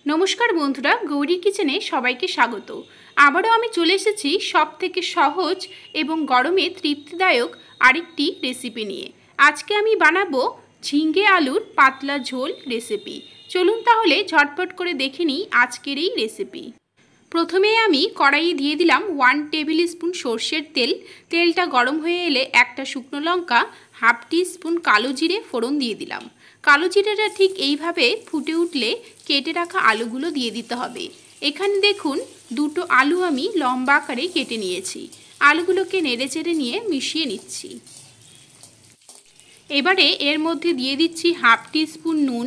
नमस्कार बंधुरा गौरी किचेने सबाइके स्वागत। आबारो आमी चले एसेछि सबथेके सहज एबं गरमे तृप्तिदायक आरेकटी रेसिपि निये। आजके आमी बानाबो झिंगे आलुर पातला झोल रेसिपि। चलुन ताहले झटपट करे देखे निई आजकेर एई रेसिपि। प्रथमे आमी कड़ाइये दिए दिलाम 1 टेबिल स्पून सर्षेर तेल। तेलटा गरम हये एले एकटा शुकनो लंका, हाफ टी स्पून कालो जिरे फोड़न दिए दिलाम। कालो जिरेटा ठीक এইভাবে ফুটে উঠলে কেটে রাখা আলুগুলো দিয়ে দিতে হবে। এখানে দেখুন দুটো আলু আমি লম্বা আকারে কেটে নিয়েছি। আলুগুলোকে নেড়েচেড়ে নিয়ে মিশিয়ে নিচ্ছি। এবারে এর মধ্যে দিয়ে দিচ্ছি হাফ টি স্পুন নুন,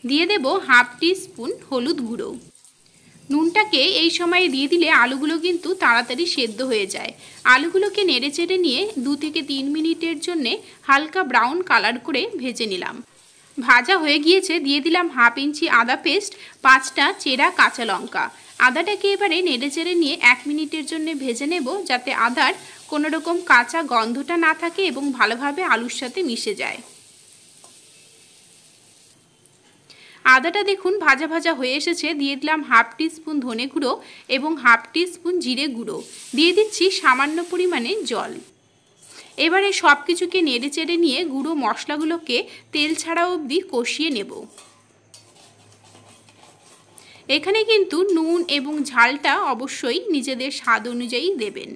দিয়ে দেব হাফ টি স্পুন হলুদ গুঁড়ো। নুনটাকে এই সময়ে দিয়ে দিলে আলুগুলো কিন্তু তাড়াতাড়ি সেদ্ধ হয়ে যায়। আলুগুলোকে নেড়েচেড়ে নিয়ে 2 থেকে 3 মিনিটের জন্য হালকা ব্রাউন কালার করে ভেজে নিলাম। ভাজা হয়ে গিয়েছে, দিয়ে দিলাম হাফ ইঞ্চি আদা পেস্ট, 5টা চেরা কাঁচা লঙ্কা। আদাটাকে এবারে নেড়েচেড়ে নিয়ে 1 মিনিটের জন্য ভেজে নেব, যাতে আদার কোনো রকম কাঁচা গন্ধটা না থাকে এবং ভালোভাবে আলুর সাথে মিশে যায়। আদাটা দেখুন ভাজা ভাজা হয়ে এসেছে। দিয়ে দিলাম হাফ টি স্পুন ধনে গুঁড়ো এবং হাফ টি স্পুন জিরে গুঁড়ো। দিয়ে দিচ্ছি সামান্য পরিমাণে জল। এবারে সব কিছুকে নেড়েচেড়ে নিয়ে গুঁড়ো মশলাগুলোকে তেল ছাড়া অবধি কষিয়ে নেব। এখানে কিন্তু নুন এবং ঝালটা অবশ্যই নিজেদের স্বাদ অনুযায়ী দেবেন।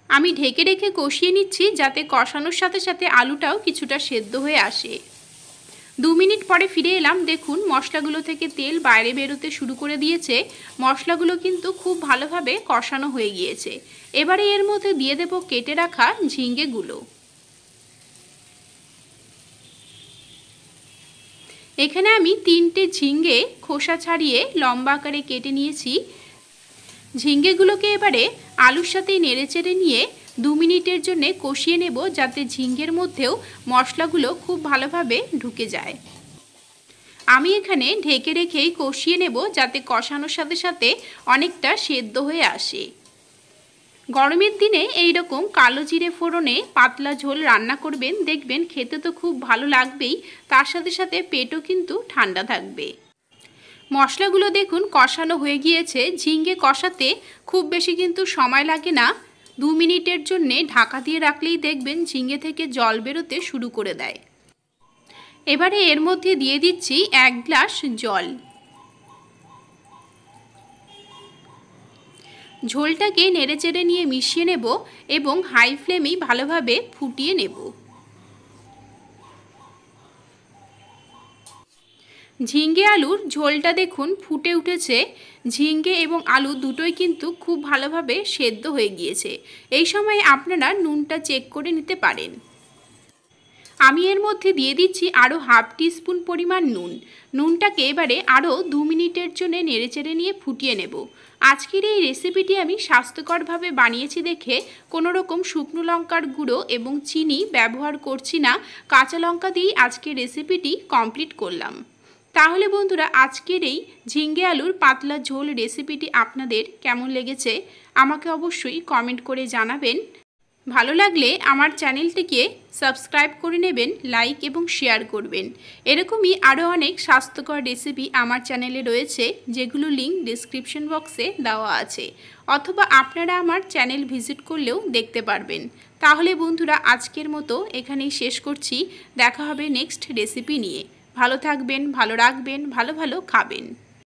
আমি ঢেকে রেখে কষিয়ে নিচ্ছি, যাতে কষানোর সাথে সাথে আলুটাও কিছুটা সেদ্ধ হয়ে আসে। 2 মিনিট পরে ফিরে এলাম। দেখুন মশলাগুলো থেকে তেল বাইরে বেরোতে শুরু করে দিয়েছে। মশলাগুলো কিন্তু খুব ভালোভাবে কষানো হয়ে গিয়েছে। এবারে এর মধ্যে দিয়ে দেব কেটে রাখা ঝিঙ্গেগুলো। এখানে আমি 3টে ঝিঙ্গে খোসা ছাড়িয়ে লম্বা আকারে কেটে নিয়েছি। ঝিঙ্গেগুলোকে এবারে আলুর সাথে নেড়েচেড়ে নিয়ে 2 মিনিটের জন্য কষিয়ে নেব, যাতে ঝিঙ্গের মধ্যেও মশলাগুলো খুব ভালোভাবে ঢুকে যায়। আমি এখানে ঢেকে রেখেই কষিয়ে নেব, যাতে কষানোর সাথে সাথে অনেকটা সেদ্ধ হয়ে আসে। গরমের দিনে এই রকম কালো জিরে ফোড়নে পাতলা ঝোল রান্না করবেন, দেখবেন খেতে তো খুব ভালো লাগবেই, তার সাথে সাথে পেটও কিন্তু ঠান্ডা থাকবে। মশলাগুলো দেখুন কষানো হয়ে গিয়েছে। ঝিঙ্গে কষাতে খুব বেশি কিন্তু সময় লাগে না। 2 মিনিটের জন্য ঢাকা দিয়ে রাখলেই দেখবেন ঝিঙ্গে থেকে জল বেরোতে শুরু করে দেয়। এবারে এর মধ্যে দিয়ে দিচ্ছি 1 গ্লাস জল। ঝোলটাকে নেড়েচেড়ে নিয়ে মিশিয়ে নেব এবং হাই ফ্লেমেই ভালোভাবে ফুটিয়ে নেব। ঝিঙ্গে আলুর ঝোলটা দেখুন ফুটে উঠেছে। ঝিঙ্গে এবং আলু দুটোই কিন্তু খুব ভালোভাবে সেদ্ধ হয়ে গিয়েছে। এই সময় আপনারা নুনটা চেক করে নিতে পারেন। আমি এর মধ্যে দিয়ে দিচ্ছি আরও হাফ টি স্পুন পরিমাণ নুন। নুনটাকে এবারে আরও 2 মিনিটের জন্য নেড়েচেড়ে নিয়ে ফুটিয়ে নেব। আজকের এই রেসিপিটি আমি স্বাস্থ্যকরভাবে বানিয়েছি দেখে কোনো রকম শুকনো লঙ্কার গুঁড়ো এবং চিনি ব্যবহার করছি না। কাঁচা লঙ্কা দিয়েই আজকের রেসিপিটি কমপ্লিট করলাম। তাহলে বন্ধুরা আজকের এই ঝিঙ্গে আলুর পাতলা ঝোল রেসিপিটি আপনাদের কেমন লেগেছে আমাকে অবশ্যই কমেন্ট করে জানাবেন। ভালো লাগলে আমার চ্যানেলটিকে সাবস্ক্রাইব করে নেবেন, লাইক এবং শেয়ার করবেন। এরকমই আরও অনেক স্বাস্থ্যকর রেসিপি আমার চ্যানেলে রয়েছে, যেগুলো লিঙ্ক ডেসক্রিপশন বক্সে দেওয়া আছে, অথবা আপনারা আমার চ্যানেল ভিজিট করলেও দেখতে পারবেন। তাহলে বন্ধুরা আজকের মতো এখানেই শেষ করছি। দেখা হবে নেক্সট রেসিপি নিয়ে। ভালো থাকবেন, ভালো রাখবেন, ভালো ভালো খাবেন।